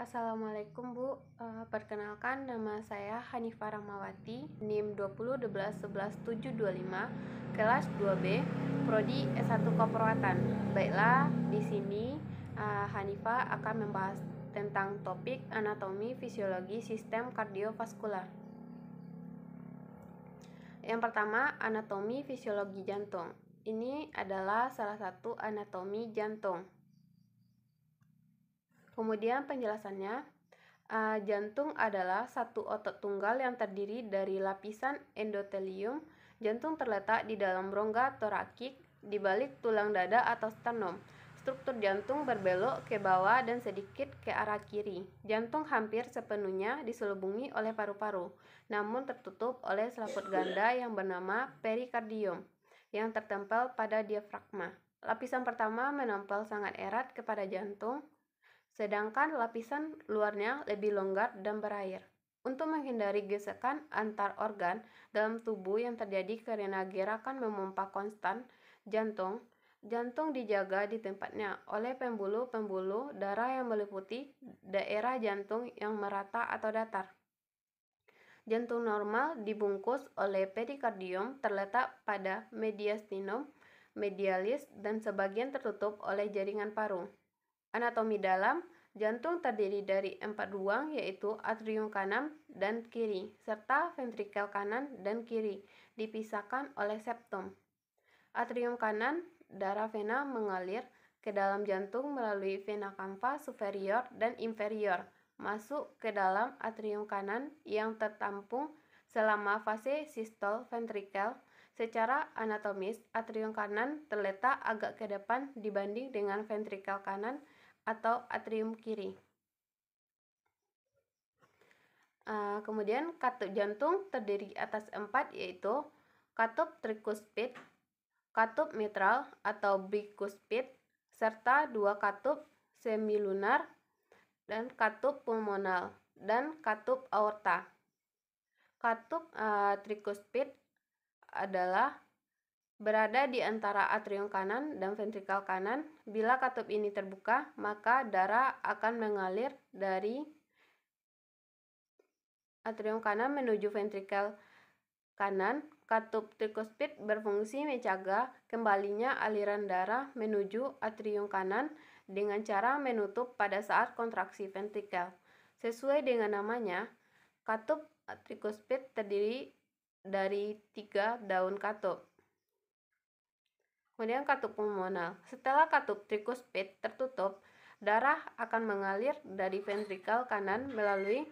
Assalamualaikum Bu. Perkenalkan nama saya Hanifah Rahmawati, NIM 20 11 11 725, kelas 2B, prodi S1 Keperawatan. Baiklah, di sini Hanifah akan membahas tentang topik anatomi fisiologi sistem kardiovaskular. Yang pertama, anatomi fisiologi jantung. Ini adalah salah satu anatomi jantung. Kemudian penjelasannya, jantung adalah satu otot tunggal yang terdiri dari lapisan endotelium. Jantung terletak di dalam rongga torakik di balik tulang dada atau sternum. Struktur jantung berbelok ke bawah dan sedikit ke arah kiri. Jantung hampir sepenuhnya diselubungi oleh paru-paru, namun tertutup oleh selaput ganda yang bernama perikardium yang tertempel pada diafragma. Lapisan pertama menempel sangat erat kepada jantung, sedangkan lapisan luarnya lebih longgar dan berair. Untuk menghindari gesekan antar organ dalam tubuh yang terjadi karena gerakan memompa konstan jantung, jantung dijaga di tempatnya oleh pembuluh-pembuluh darah yang meliputi daerah jantung yang merata atau datar. Jantung normal dibungkus oleh perikardium terletak pada mediastinum medialis dan sebagian tertutup oleh jaringan paru. Anatomi dalam, jantung terdiri dari 4 ruang, yaitu atrium kanan dan kiri, serta ventrikel kanan dan kiri, dipisahkan oleh septum. Atrium kanan, darah vena mengalir ke dalam jantung melalui vena cava superior dan inferior, masuk ke dalam atrium kanan yang tertampung selama fase sistol ventrikel. Secara anatomis, atrium kanan terletak agak ke depan dibanding dengan ventrikel kanan atau atrium kiri. Kemudian katup jantung terdiri atas 4, yaitu katup trikuspid, katup mitral atau bikuspid, serta 2 katup semilunar dan katup pulmonal dan katup aorta. Katup trikuspid adalah berada di antara atrium kanan dan ventrikel kanan. Bila katup ini terbuka, maka darah akan mengalir dari atrium kanan menuju ventrikel kanan. Katup trikuspid berfungsi mencegah kembalinya aliran darah menuju atrium kanan dengan cara menutup pada saat kontraksi ventrikel. Sesuai dengan namanya, katup trikuspid terdiri dari 3 daun katup. Kemudian katup pulmonal. Setelah katup trikuspid tertutup, darah akan mengalir dari ventrikel kanan melalui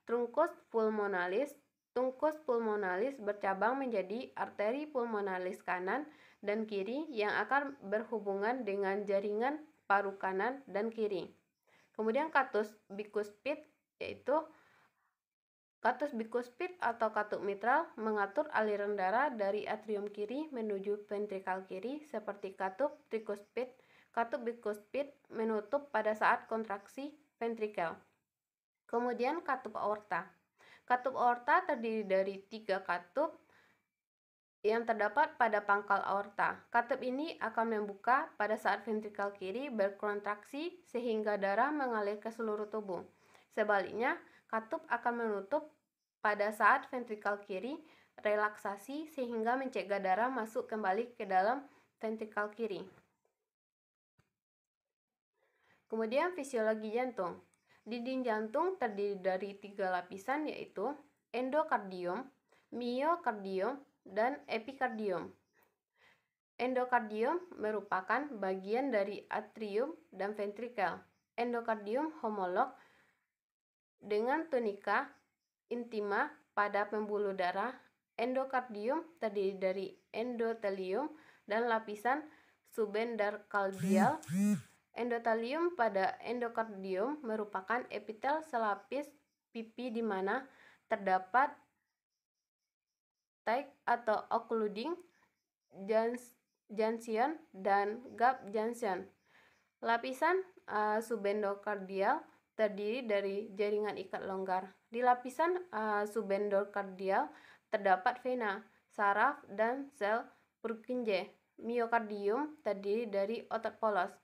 truncus pulmonalis. Truncus pulmonalis bercabang menjadi arteri pulmonalis kanan dan kiri yang akan berhubungan dengan jaringan paru kanan dan kiri. Kemudian katup bikuspid, yaitu katup bikuspid atau katup mitral mengatur aliran darah dari atrium kiri menuju ventrikel kiri seperti katup trikuspid. Katup bikuspid menutup pada saat kontraksi ventrikel. Kemudian katup aorta. Katup aorta terdiri dari 3 katup yang terdapat pada pangkal aorta. Katup ini akan membuka pada saat ventrikel kiri berkontraksi sehingga darah mengalir ke seluruh tubuh. Sebaliknya, katup akan menutup pada saat ventrikel kiri relaksasi sehingga mencegah darah masuk kembali ke dalam ventrikel kiri. Kemudian fisiologi jantung. Dinding jantung terdiri dari 3 lapisan, yaitu endokardium, miokardium, dan epikardium. Endokardium merupakan bagian dari atrium dan ventrikel. Endokardium homolog dengan tunika intima pada pembuluh darah. Endokardium terdiri dari endotelium dan lapisan subendarkaldial. Endotelium pada endokardium merupakan epitel selapis pipi di mana terdapat tight atau occluding junction dan gap junction. Lapisan subendokardial terdiri dari jaringan ikat longgar. Di lapisan subendokardial terdapat vena, saraf, dan sel Purkinje. Miokardium terdiri dari otot polos.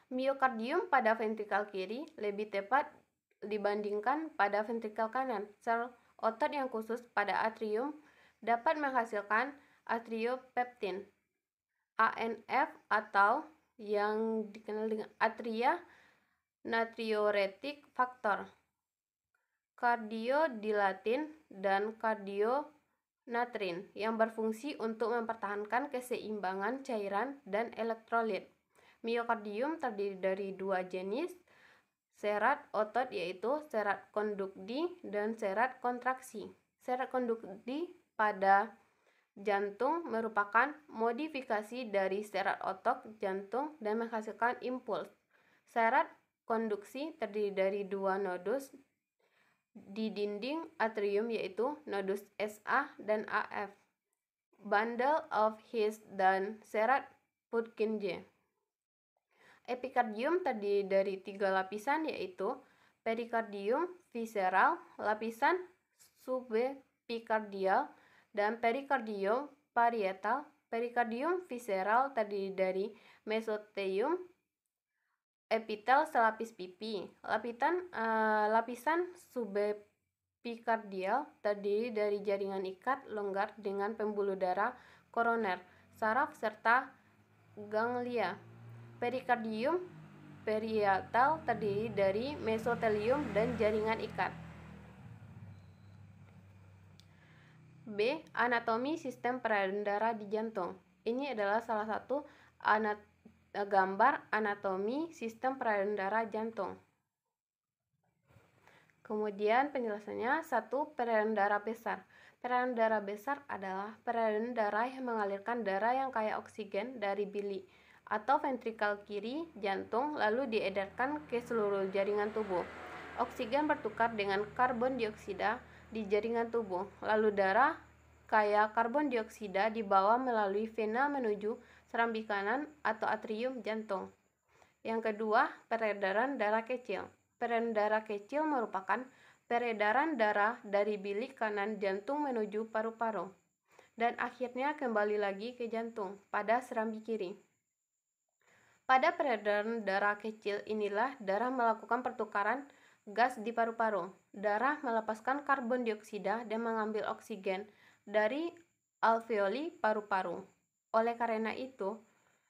Miokardium pada ventrikal kiri lebih tepat dibandingkan pada ventrikal kanan. Sel otot yang khusus pada atrium dapat menghasilkan atriopeptin, ANF, atau yang dikenal dengan atria natriuretic factor, kardiodilatin, dan kardionatrin yang berfungsi untuk mempertahankan keseimbangan cairan dan elektrolit. Miokardium terdiri dari dua jenis serat otot, yaitu serat kondukti dan serat kontraksi. Serat kondukti pada jantung merupakan modifikasi dari serat otot jantung dan menghasilkan impuls. Serat konduksi terdiri dari dua nodus di dinding atrium, yaitu nodus SA dan AF, bundle of His, dan serat Purkinje. Epikardium terdiri dari tiga lapisan, yaitu perikardium visceral, lapisan subepikardial, dan perikardium parietal. Perikardium visceral terdiri dari mesotelium, epitel selapis pipi. Lapisan subepikardial terdiri dari jaringan ikat longgar dengan pembuluh darah koroner, saraf, serta ganglia. Perikardium parietal terdiri dari mesotelium dan jaringan ikat. B. Anatomi sistem peredaran darah di jantung. Ini adalah salah satu gambar anatomi sistem peredaran darah jantung. Kemudian penjelasannya. 1. Peredaran darah besar. Peredaran darah besar adalah peredaran darah yang mengalirkan darah yang kaya oksigen dari bilik atau ventrikal kiri jantung lalu diedarkan ke seluruh jaringan tubuh. Oksigen bertukar dengan karbon dioksida di jaringan tubuh, lalu darah kaya karbon dioksida dibawa melalui vena menuju serambi kanan atau atrium jantung. Yang kedua, peredaran darah kecil. Peredaran darah kecil merupakan peredaran darah dari bilik kanan jantung menuju paru-paru dan akhirnya kembali lagi ke jantung pada serambi kiri. Pada peredaran darah kecil inilah darah melakukan pertukaran gas di paru-paru. Darah melepaskan karbon dioksida dan mengambil oksigen dari alveoli paru-paru. Oleh karena itu,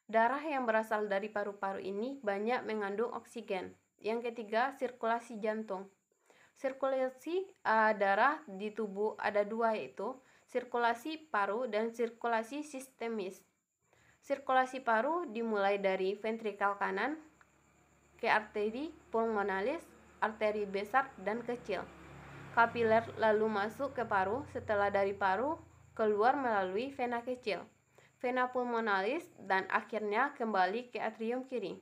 darah yang berasal dari paru-paru ini banyak mengandung oksigen. Yang ketiga, sirkulasi jantung. Sirkulasi darah di tubuh ada dua, yaitu sirkulasi paru dan sirkulasi sistemis. Sirkulasi paru dimulai dari ventrikal kanan ke arteri pulmonalis, arteri besar dan kecil, kapiler, lalu masuk ke paru. Setelah dari paru, keluar melalui vena kecil, vena pulmonalis, dan akhirnya kembali ke atrium kiri.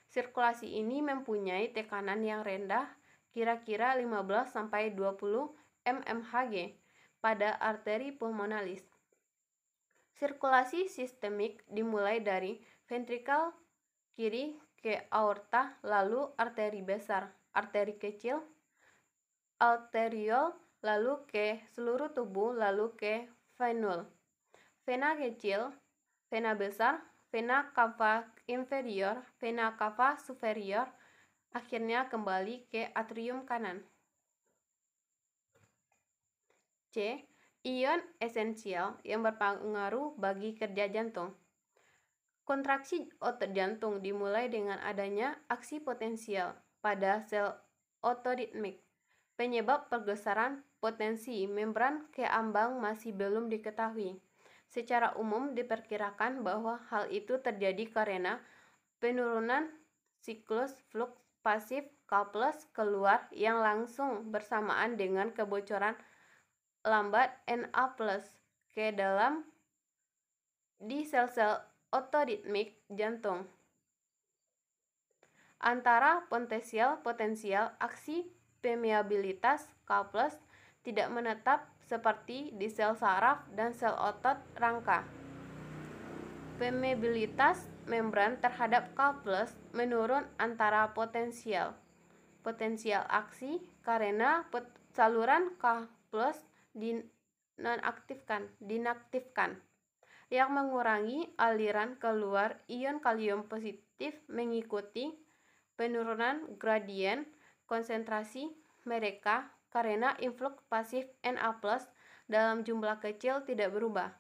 Sirkulasi ini mempunyai tekanan yang rendah, kira-kira 15-20 mmHg pada arteri pulmonalis. Sirkulasi sistemik dimulai dari ventrikal kiri ke aorta, lalu arteri besar, arteri kecil, arteriol, lalu ke seluruh tubuh, lalu ke venul, vena kecil, vena besar, vena cava inferior, vena cava superior, akhirnya kembali ke atrium kanan. C. Ion esensial yang berpengaruh bagi kerja jantung. Kontraksi otot jantung dimulai dengan adanya aksi potensial pada sel otoritmik. Penyebab pergeseran potensi membran ke ambang masih belum diketahui. Secara umum diperkirakan bahwa hal itu terjadi karena penurunan siklus flux pasif K+ keluar yang langsung bersamaan dengan kebocoran lambat Na+ ke dalam di sel-sel otoritmik jantung. Antara potensial aksi permeabilitas K+ tidak menetap seperti di sel saraf dan sel otot rangka. Permeabilitas membran terhadap K+ menurun antara potensial aksi karena saluran K+ dinaktifkan. yang mengurangi aliran keluar ion kalium positif mengikuti penurunan gradien konsentrasi mereka karena influx pasif Na+ dalam jumlah kecil tidak berubah.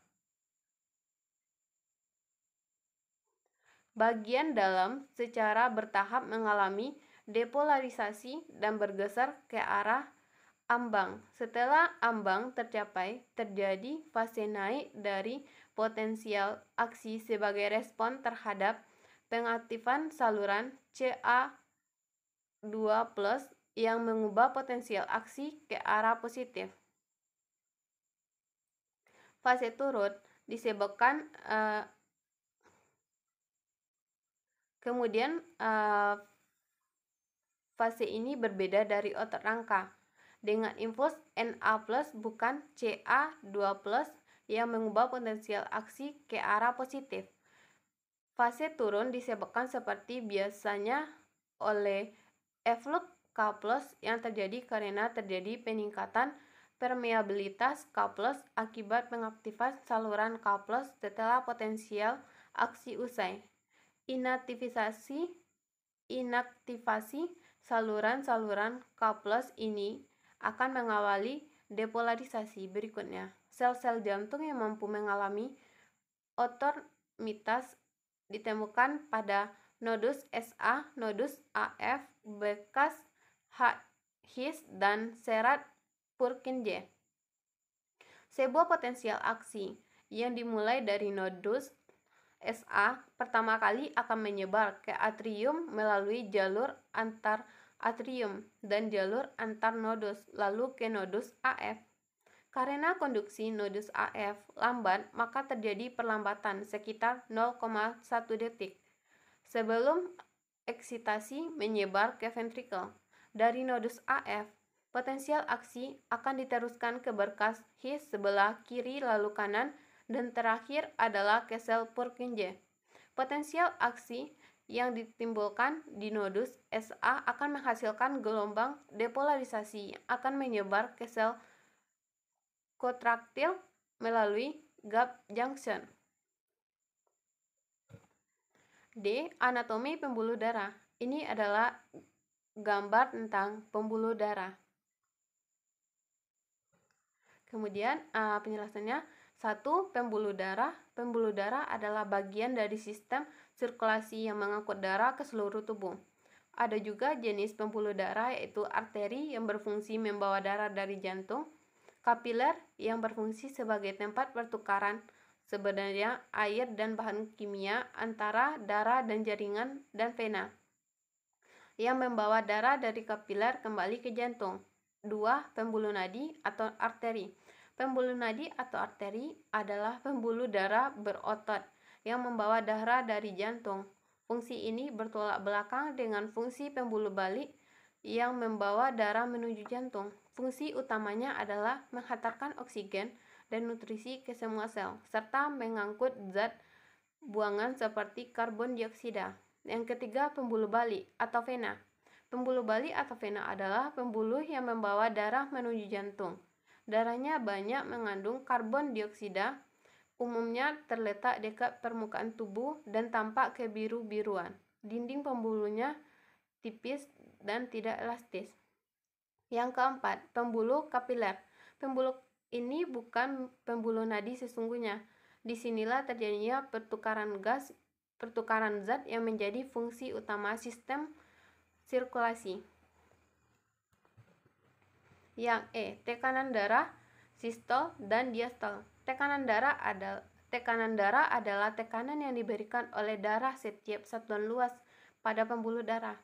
Bagian dalam secara bertahap mengalami depolarisasi dan bergeser ke arah ambang. Setelah ambang tercapai, terjadi fase naik dari potensial aksi sebagai respon terhadap pengaktifan saluran Ca2+ yang mengubah potensial aksi ke arah positif. Fase turun disebabkan kemudian fase ini berbeda dari otot rangka dengan impuls Na+ bukan Ca2+ yang mengubah potensial aksi ke arah positif. Fase turun disebabkan seperti biasanya oleh efflux K+ yang terjadi karena terjadi peningkatan permeabilitas K+ akibat pengaktifan saluran K+ setelah potensial aksi usai. Inaktivasi saluran-saluran K+ ini akan mengawali depolarisasi berikutnya. Sel-sel jantung yang mampu mengalami otomitas ditemukan pada nodus SA, nodus AF, bekas His, dan serat Purkinje. Sebuah potensial aksi yang dimulai dari nodus SA pertama kali akan menyebar ke atrium melalui jalur antar atrium dan jalur antar nodus, lalu ke nodus AF. Karena konduksi nodus AF lambat, maka terjadi perlambatan sekitar 0,1 detik sebelum eksitasi menyebar ke ventrikel. Dari nodus AF, potensial aksi akan diteruskan ke berkas His sebelah kiri lalu kanan dan terakhir adalah ke sel Purkinje. Potensial aksi yang ditimbulkan di nodus SA akan menghasilkan gelombang depolarisasi yang akan menyebar ke sel kontraktil melalui gap junction. D. Anatomi pembuluh darah. Ini adalah gambar tentang pembuluh darah. Kemudian penjelasannya. 1. Pembuluh darah. Pembuluh darah adalah bagian dari sistem sirkulasi yang mengangkut darah ke seluruh tubuh. Ada juga jenis pembuluh darah yaitu arteri yang berfungsi membawa darah dari jantung, kapiler yang berfungsi sebagai tempat pertukaran sebenarnya air dan bahan kimia antara darah dan jaringan, dan vena yang membawa darah dari kapiler kembali ke jantung. 2. Pembuluh nadi atau arteri. Pembuluh nadi atau arteri adalah pembuluh darah berotot yang membawa darah dari jantung. Fungsi ini bertolak belakang dengan fungsi pembuluh balik yang membawa darah menuju jantung. Fungsi utamanya adalah menghantarkan oksigen dan nutrisi ke semua sel, serta mengangkut zat buangan seperti karbon dioksida. Yang ketiga, pembuluh balik atau vena. Pembuluh balik atau vena adalah pembuluh yang membawa darah menuju jantung. Darahnya banyak mengandung karbon dioksida, umumnya terletak dekat permukaan tubuh dan tampak kebiru-biruan. Dinding pembuluhnya tipis dan tidak elastis. Yang keempat, pembuluh kapiler. Pembuluh ini bukan pembuluh nadi sesungguhnya. Disinilah terjadinya pertukaran zat yang menjadi fungsi utama sistem sirkulasi. Yang tekanan darah, sistol dan diastol. Tekanan darah adalah tekanan yang diberikan oleh darah setiap satuan luas pada pembuluh darah.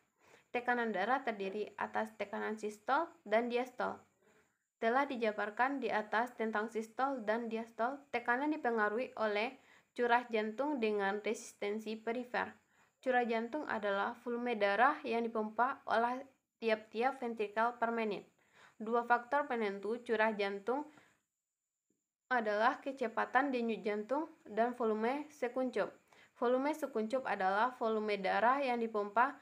Tekanan darah terdiri atas tekanan sistol dan diastol. Telah dijabarkan di atas tentang sistol dan diastol. Tekanan dipengaruhi oleh curah jantung dengan resistensi perifer. Curah jantung adalah volume darah yang dipompa oleh tiap-tiap ventrikel per menit. Dua faktor penentu curah jantung adalah kecepatan denyut jantung dan volume sekuncup. Volume sekuncup adalah volume darah yang dipompa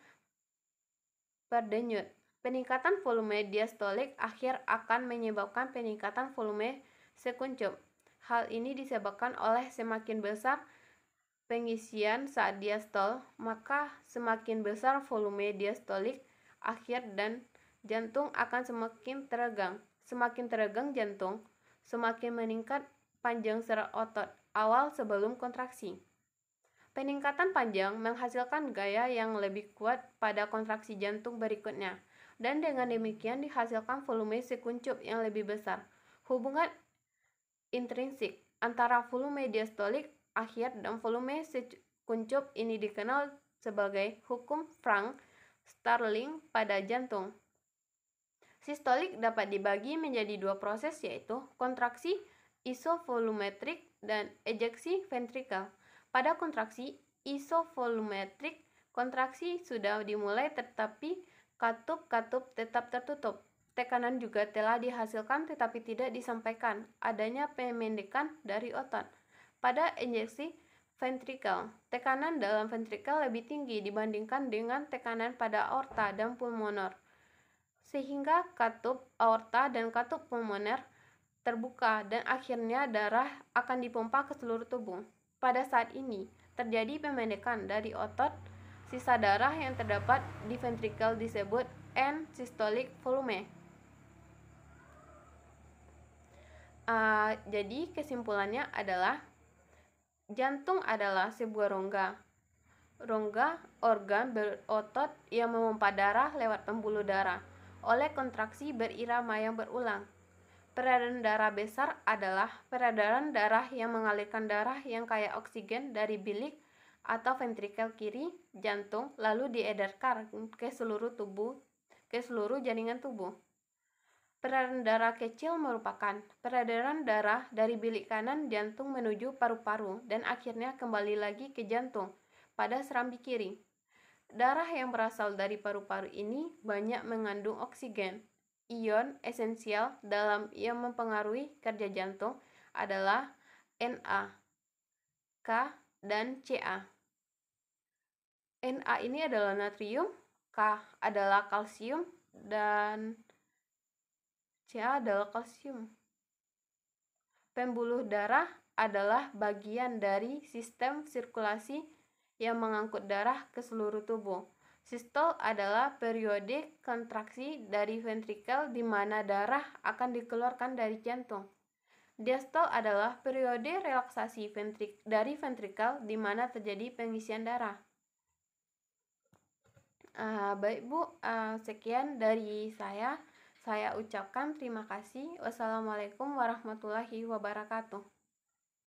per denyut. Peningkatan volume diastolik akhir akan menyebabkan peningkatan volume sekuncup. Hal ini disebabkan oleh semakin besar pengisian saat diastol, maka semakin besar volume diastolik akhir dan jantung akan semakin teregang. Semakin teregang jantung, semakin meningkat panjang serat otot awal sebelum kontraksi. Peningkatan panjang menghasilkan gaya yang lebih kuat pada kontraksi jantung berikutnya, dan dengan demikian dihasilkan volume sekuncup yang lebih besar. Hubungan intrinsik antara volume diastolik akhir dan volume sekuncup ini dikenal sebagai hukum Frank-Starling pada jantung. Sistolik dapat dibagi menjadi dua proses, yaitu kontraksi isovolumetrik dan ejeksi ventrikal. Pada kontraksi isovolumetrik, kontraksi sudah dimulai tetapi katup-katup tetap tertutup. Tekanan juga telah dihasilkan tetapi tidak disampaikan. Adanya pemendekan dari otot. Pada ejeksi ventrikal, tekanan dalam ventrikel lebih tinggi dibandingkan dengan tekanan pada aorta dan pulmoner, sehingga katup aorta dan katup pulmoner terbuka dan akhirnya darah akan dipompa ke seluruh tubuh. Pada saat ini, terjadi pemendekan dari otot. Sisa darah yang terdapat di ventrikel disebut end-systolic volume. Jadi kesimpulannya adalah jantung adalah sebuah rongga. Rongga organ berotot yang memompa darah lewat pembuluh darah oleh kontraksi berirama yang berulang. Peredaran darah besar adalah peredaran darah yang mengalirkan darah yang kaya oksigen dari bilik atau ventrikel kiri jantung lalu diedarkan ke seluruh jaringan tubuh. Peredaran darah kecil merupakan peredaran darah dari bilik kanan jantung menuju paru-paru dan akhirnya kembali lagi ke jantung pada serambi kiri. Darah yang berasal dari paru-paru ini banyak mengandung oksigen. Ion esensial dalam yang mempengaruhi kerja jantung adalah Na, K, dan Ca. Na ini adalah natrium, K adalah kalsium, dan Ca adalah kalsium. Pembuluh darah adalah bagian dari sistem sirkulasi yang mengangkut darah ke seluruh tubuh. Sistol adalah periode kontraksi dari ventrikel di mana darah akan dikeluarkan dari jantung. Diastol adalah periode relaksasi dari ventrikel di mana terjadi pengisian darah. Baik Bu, sekian dari saya. Saya ucapkan terima kasih. Wassalamualaikum warahmatullahi wabarakatuh.